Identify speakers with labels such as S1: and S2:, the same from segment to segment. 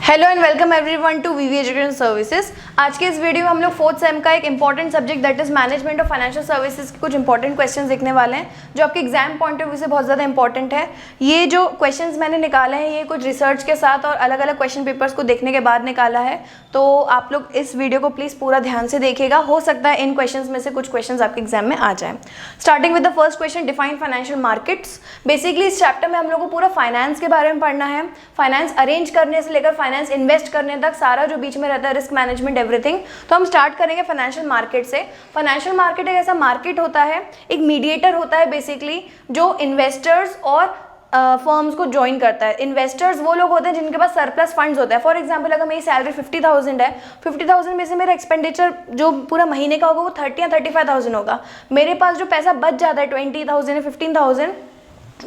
S1: Hello and welcome everyone to VV education services. आज के इस वीडियो में हम लोग फोर्थ सेम का एक important subject that is management of financial services के कुछ इंपॉर्टेंट क्वेश्चंस देखने वाले हैं जो आपके एग्जाम पॉइंट ऑफ व्यू से बहुत ज़्यादा इंपॉर्टेंट है। ये जो क्वेश्चंस मैंने निकाले हैं ये कुछ रिसर्च के साथ और अलग अलग क्वेश्चन पेपर्स को देखने के बाद निकाला है, तो आप लोग इस वीडियो को प्लीज़ पूरा ध्यान से देखिएगा। हो सकता है इन क्वेश्चन में से कुछ क्वेश्चन आपके एग्जाम में आ जाए। Starting with the first question, define financial markets. Basically इस चैप्टर में हम लोग को पूरा फाइनेंस के बारे में पढ़ना है। फाइनेंस अरेंज करने से लेकर फाइनेंस इन्वेस्ट करने तक सारा जो बीच में रहता है, रिस्क मैनेजमेंट, एवरीथिंग। तो हम स्टार्ट करेंगे फाइनेंशियल मार्केट से। फाइनेंशियल मार्केट एक ऐसा मार्केट होता है, एक मीडिएटर होता है बेसिकली, जो इन्वेस्टर्स और फर्म्स को ज्वाइन करता है। इन्वेस्टर्स वो लोग होते हैं जिनके पास सरप्लस फंड्स होता है। फॉर एग्जांपल अगर मेरी सैलरी 50,000 है, 50,000 में से मेरा एक्सपेंडिचर जो पूरा महीने का होगा वो 30 या 35,000 होगा। मेरे पास जो पैसा बच जाता है 20,000 या 15,000,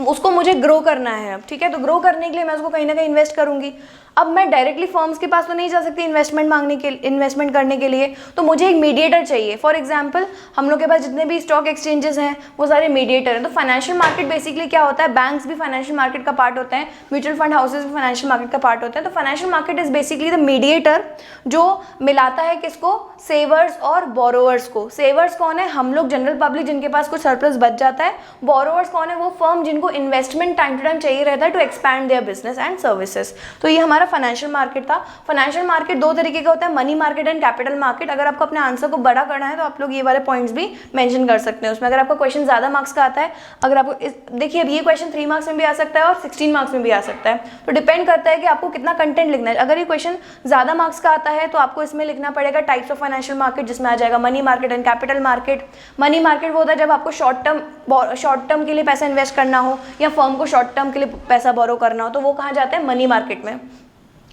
S1: उसको मुझे ग्रो करना है अब, ठीक है। तो ग्रो करने के लिए मैं उसको कहीं ना कहीं इन्वेस्ट करूंगी। अब मैं डायरेक्टली फर्म्स के पास तो नहीं जा सकती इन्वेस्टमेंट करने के लिए, तो मुझे एक मीडिएटर चाहिए। फॉर एग्जांपल हम लोग के पास जितने भी स्टॉक एक्सचेंजेस हैं वो सारे मीडिएटर हैं। तो फाइनेंशियल मार्केट बेसिकली क्या होता है, बैंक्स भी फाइनेंशियल मार्केट का पार्ट होते हैं, म्यूचुअल फंड हाउसेज भी फाइनेंशियल मार्केट का पार्ट होते हैं। तो financial market is basically the mediator जो मिलाता है किसको, सेवर्स और बोरोवर्स को। सेवर्स कौन है, हम लोग जनरल पब्लिक जिनके पास कुछ सरप्लस बच जाता है। बोरोवर्स कौन है, वो फर्म जिनको इन्वेस्टमेंट टाइम टू टाइम चाहिए रहता है to expand their business and services. तो ये हमारा फाइनेंशियल मार्केट था। फाइनेंशियल मार्केट दो तरीके का होता है, money market and capital market. अगर आपको अपने आंसर को बड़ा करना है तो आप लोग ये वाले पॉइंट्स भी मेंशन कर सकते हैं उसमें। अगर आपका क्वेश्चन ज्यादा मार्क्स का आता है, अगर आपको देखिए अब ये क्वेश्चन 3 मार्क्स में भी आ सकता है और 16 मार्क्स में भी आ सकता है, तो डिपेंड करता है कि आपको कितना कंटेंट लिखना है। अगर ये क्वेश्चन ज्यादा मार्क्स का आता है तो आपको इसमें लिखना पड़ेगा टाइप्स ऑफ फाइनेंशियल मार्केट, जिसमें आ जाएगा money market and capital market. Money market वो होता है जब आपको शॉर्ट टर्म के लिए पैसा इन्वेस्ट करना हो या फर्म को शॉर्ट टर्म के लिए पैसा बोरो करना हो, तो वो कहाँ जाता है, मनी मार्केट में।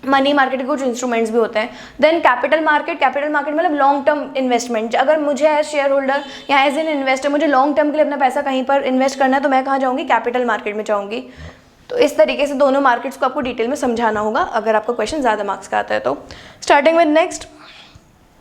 S1: मनी मार्केट के कुछ इंस्ट्रूमेंट्स भी होते हैं। देन कैपिटल मार्केट मतलब लॉन्ग टर्म इन्वेस्टमेंट। अगर मुझे एज शेयर होल्डर या एज एन इन्वेस्टर मुझे लॉन्ग टर्म के लिए अपना पैसा कहीं पर इन्वेस्ट करना है तो मैं कहाँ जाऊँगी, कैपिटल मार्केट में जाऊँगी। तो इस तरीके से दोनों मार्केट्स को आपको डिटेल में समझाना होगा अगर आपका क्वेश्चन ज़्यादा मार्क्स का आता है तो। Starting with next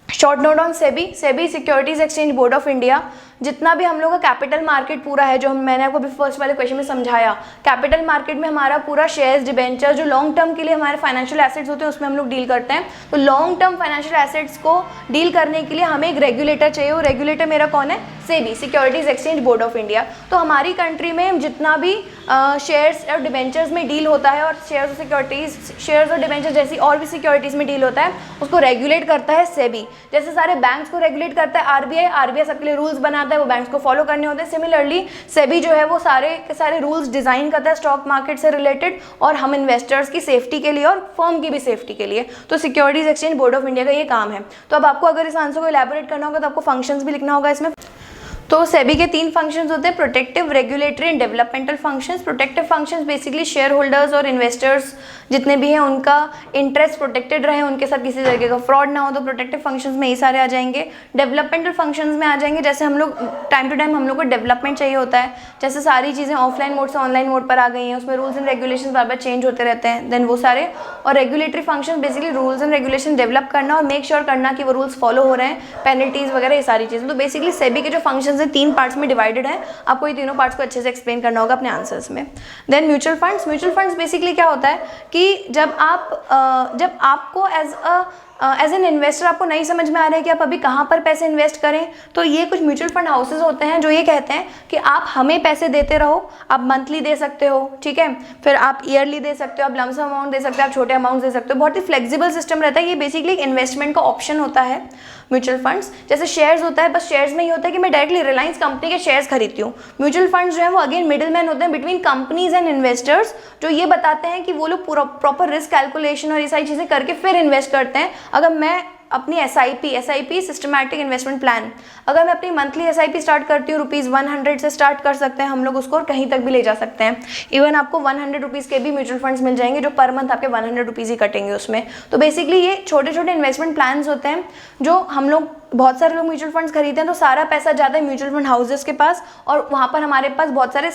S1: short note on SEBI. SEBI securities exchange board of India. जितना भी हम लोग का कैपिटल मार्केट पूरा है, जो मैंने आपको फर्स्ट वाले क्वेश्चन में समझाया, कैपिटल मार्केट में हमारा पूरा शेयर्स, डिबेंचर, जो लॉन्ग टर्म के लिए हमारे फाइनेंशियल एसेट्स होते हैं उसमें हम लोग डील करते हैं। तो लॉन्ग टर्म फाइनेंशियल एसेट्स को डील करने के लिए हमें एक रेगुलेटर चाहिए। वो रेगुलेटर मेरा कौन है, SEBI, securities exchange board of India. तो हमारी कंट्री में जितना भी शेयर्स और डिबेंचर्स में डील होता है और शेयर्स और डिबेंचर जैसी और भी सिक्योरिटीज में डील होता है, उसको रेगुलेट करता है सेबी। जैसे सारे बैंक्स को रेगुलेट करता है आरबीआई सबके लिए रूल्स बनाता है, वो बैंक्स को फॉलो करने होते हैं। सिमिलरली सेबी जो है वो सारे के सारे रूल्स डिजाइन करता है स्टॉक मार्केट से रिलेटेड, और हम इन्वेस्टर्स की सेफ्टी के लिए और फर्म की भी सेफ्टी के लिए। तो securities exchange board of India का ये काम है। तो अब आपको अगर इस आंसर को इलैबोरेट करना होगा तो आपको फंक्शंस भी लिखना होगा इसमें। तो सेबी के 3 फंक्शंस होते हैं, protective, regulatory and developmental functions. Protective functions basically share holders और इन्वेस्टर्स जितने भी हैं उनका इंटरेस्ट प्रोटेक्टेड रहे, उनके साथ किसी तरीके का फ्रॉड ना हो, तो प्रोटेक्टिव फंक्शंस में ये सारे आ जाएंगे। डेवलपमेंटल फंक्शंस में आ जाएंगे जैसे हम लोग टाइम टू टाइम हम लोग को डेवलपमेंट चाहिए होता है, जैसे सारी चीज़ें ऑफलाइन मोड से ऑनलाइन मोड पर आ गई हैं, उसमें rules and regulation bar bar change होते रहते हैं, देन वो सारे। और regulatory function basically rules and regulation develop करना और मेक श्योर करना कि वो रूल्स फॉलो हो रहे हैं, पेनल्टीज वगैरह, ये सारी चीज़ें। तो बेसिकली सेबी के जो फंक्शंस हैं 3 पार्ट्स में डिवाइडेड है। आपको ये तीनों पार्ट्स को अच्छे से एक्सप्लेन करना होगा अपने आंसर्स में। देन म्यूचुअल फंड्स बेसिकली क्या होता है कि जब आपको एज एन इन्वेस्टर आपको नहीं समझ में आ रहा है कि आप अभी कहाँ पर पैसे इन्वेस्ट करें, तो ये कुछ म्यूचुअल फंड हाउसेज होते हैं जो ये कहते हैं कि आप हमें पैसे देते रहो। आप मंथली दे सकते हो, ठीक है, फिर आप ईयरली दे सकते हो, आप लमसम अमाउंट दे सकते हो, आप छोटे अमाउंट दे सकते हो। बहुत ही फ्लेक्सिबल सिस्टम रहता है। ये बेसिकली एक इन्वेस्टमेंट का ऑप्शन होता है म्यूचुअल फंड्स। जैसे शेयर्स होता है, बस शेयर्स में ये होता है कि मैं डायरेक्टली रिलायंस कंपनी के शेयर्स खरीदती हूँ। म्यूचुअल फंड्स जो है वो अगेन मिडिल मैन होते हैं बिटवीन कंपनीज एंड इन्वेस्टर्स, जो ये बताते हैं कि वो लोग प्रॉपर रिस्क कैलकुलेशन और ये सारी चीज़ें करके फिर इन्वेस्ट करते हैं। अगर मैं अपनी एसआईपी सिस्टमैटिक इन्वेस्टमेंट प्लान, अगर मैं अपनी मंथली एसआईपी स्टार्ट करती हूँ ₹100 से स्टार्ट कर सकते हैं हम लोग उसको, और कहीं तक भी ले जा सकते हैं। इवन आपको ₹100 के भी म्यूचुअल फंड्स मिल जाएंगे जो पर मंथ आपके ₹100 ही कटेंगे उसमें। तो बेसिकली ये छोटे छोटे इन्वेस्टमेंट प्लान्स होते हैं जो हम लोग, बहुत सारे लोग म्यूचुअल फंड्स खरीदते हैं तो सारा पैसा जाता है म्यूचुअल फंड हाउसेस के पास, और वहाँ पर हमारे पास बहुत सारे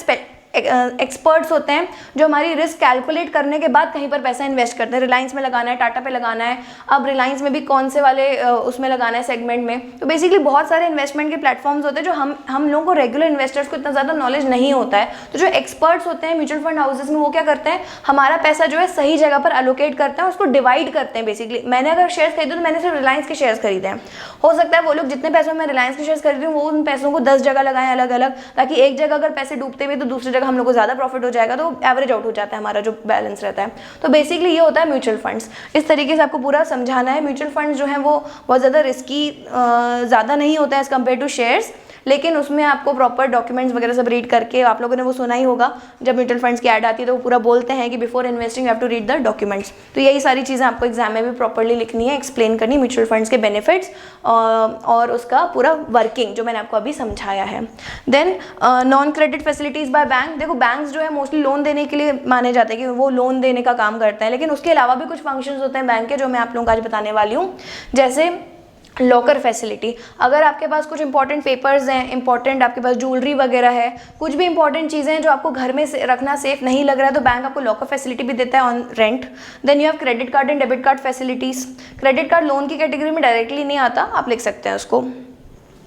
S1: एक्सपर्ट्स होते हैं जो हमारी रिस्क कैलकुलेट करने के बाद कहीं पर पैसा इन्वेस्ट करते हैं। रिलायंस में लगाना है, टाटा पे लगाना है, अब रिलायंस में भी कौन से वाले उसमें लगाना है सेगमेंट में। तो बेसिकली बहुत सारे इन्वेस्टमेंट के प्लेटफॉर्म्स होते हैं जो हम लोगों को रेगुलर इन्वेस्टर्स को इतना ज़्यादा नॉलेज नहीं होता है। तो जो एक्सपर्ट्स होते हैं म्यूचुअल फंड हाउसेस में, वो क्या करते हैं, हमारा पैसा जो है सही जगह पर एलोकेट करते हैं, उसको डिवाइड करते हैं। बेसिकली मैंने अगर शेयर्स खरीदे तो मैंने सिर्फ रिलायंस के शेयर्स खरीदे हैं। हो सकता है वो लोग जितने पैसों में रिलायंस के शेयर्स खरीदे वो उन पैसों को 10 जगह लगाएं अलग अलग, ताकि एक जगह अगर पैसे डूबते हुए तो दूसरी जगह हम लोग को ज़्यादा प्रॉफिट हो जाएगा, तो एवरेज आउट हो जाता है हमारा जो बैलेंस रहता है। तो बेसिकली ये होता है म्यूचुअल फंड्स। इस तरीके से आपको पूरा समझाना है। म्यूचुअल फंड्स जो हैं वो बहुत ज़्यादा रिस्की ज़्यादा नहीं होता है एज़ कम्पेयर टू शेयर्स, लेकिन उसमें आपको प्रॉपर डॉक्यूमेंट्स वगैरह सब रीड करके, आप लोगों ने वो सुना ही होगा जब म्यूचुअल फंड्स की ऐड आती है तो वो पूरा बोलते हैं कि before investing you have to read the documents. तो यही सारी चीज़ें आपको एग्जाम में भी प्रॉपरली लिखनी है, एक्सप्लेन करनी म्यूचुअल फंड्स के बेनिफिट्स और उसका पूरा वर्किंग जो मैंने आपको अभी समझाया है। Then non credit facilities by bank. देखो बैंक्स जो है मोस्टली लोन देने के लिए माने जाते हैं कि वो लोन देने का काम करते हैं, लेकिन उसके अलावा भी कुछ फंक्शंस होते हैं बैंक के जो मैं आप लोगों को आज बताने वाली हूँ। जैसे लॉकर फैसिलिटी, अगर आपके पास कुछ इंपॉर्टेंट पेपर्स हैं, इंपॉर्टेंट आपके पास ज्वेलरी वगैरह है, कुछ भी इंपॉर्टेंट चीज़ें हैं जो आपको घर में रखना सेफ नहीं लग रहा है, तो बैंक आपको लॉकर फैसिलिटी भी देता है on rent. Then you have credit card and debit card facilities. Credit card loan की कैटेगरी में डायरेक्टली नहीं आता, आप लिख सकते हैं उसको।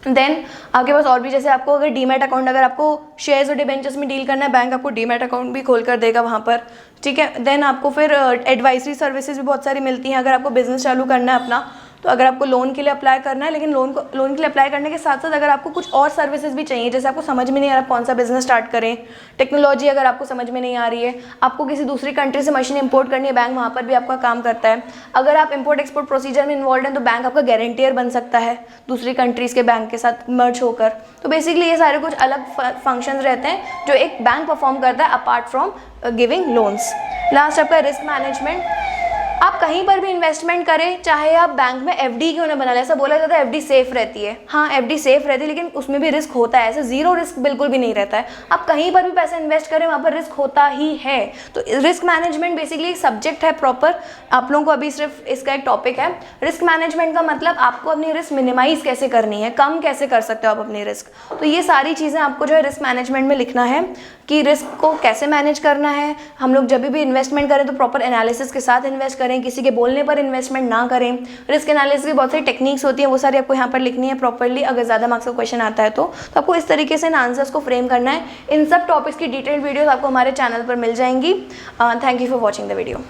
S1: देन आपके पास और भी, जैसे आपको अगर डीमैट अकाउंट, अगर आपको शेयर्स और डिबेंचर्स में डील करना है, बैंक आपको डीमैट अकाउंट भी खोल कर देगा वहाँ पर, ठीक है। देन आपको फिर एडवाइजरी सर्विसेज भी बहुत सारी मिलती हैं अगर आपको बिजनेस चालू करना है अपना। तो अगर आपको लोन के लिए अप्लाई करना है, लेकिन लोन के लिए अप्लाई करने के साथ साथ अगर आपको कुछ और सर्विसेज भी चाहिए, जैसे आपको समझ में नहीं आ रहा कौन सा बिजनेस स्टार्ट करें, टेक्नोलॉजी अगर आपको समझ में नहीं आ रही है, आपको किसी दूसरी कंट्री से मशीन इंपोर्ट करनी है, बैंक वहाँ पर भी आपका काम करता है। अगर आप इंपोर्ट एक्सपोर्ट प्रोसीजर में इन्वॉल्व हैं तो बैंक आपका गारंटियर बन सकता है दूसरी कंट्रीज़ के बैंक के साथ मर्ज होकर। तो बेसिकली ये सारे कुछ अलग फंक्शंस रहते हैं जो एक बैंक परफॉर्म करता है apart from giving loans. Last आपका रिस्क मैनेजमेंट। आप कहीं पर भी इन्वेस्टमेंट करें, चाहे आप बैंक में एफडी क्यों ना बना लें, ऐसा बोला जाता है एफडी सेफ रहती है। हाँ, एफडी सेफ रहती है, लेकिन उसमें भी रिस्क होता है, ऐसे जीरो रिस्क बिल्कुल भी नहीं रहता है। आप कहीं पर भी पैसा इन्वेस्ट करें वहाँ पर रिस्क होता ही है। तो रिस्क मैनेजमेंट बेसिकली एक सब्जेक्ट है प्रॉपर, आप लोगों को अभी सिर्फ इसका एक टॉपिक है। रिस्क मैनेजमेंट का मतलब आपको अपनी रिस्क मिनिमाइज कैसे करनी है, कम कैसे कर सकते हो आप अपनी रिस्क। तो ये सारी चीज़ें आपको जो है रिस्क मैनेजमेंट में लिखना है कि रिस्क को कैसे मैनेज करना है। हम लोग जब भी इन्वेस्टमेंट करें तो प्रॉपर एनालिसिस के साथ इन्वेस्ट करें, किसी के बोलने पर इन्वेस्टमेंट ना करें। रिस्क एनालिसिस की बहुत सारी टेक्निक्स होती हैं, वो सारी आपको यहाँ पर लिखनी है प्रॉपरली। अगर ज़्यादा मार्क्स का क्वेश्चन आता है तो आपको इस तरीके से इन आंसर्स को फ्रेम करना है। इन सब टॉपिक्स की डिटेल्ड वीडियोस आपको हमारे चैनल पर मिल जाएंगी। Thank you for watching the video.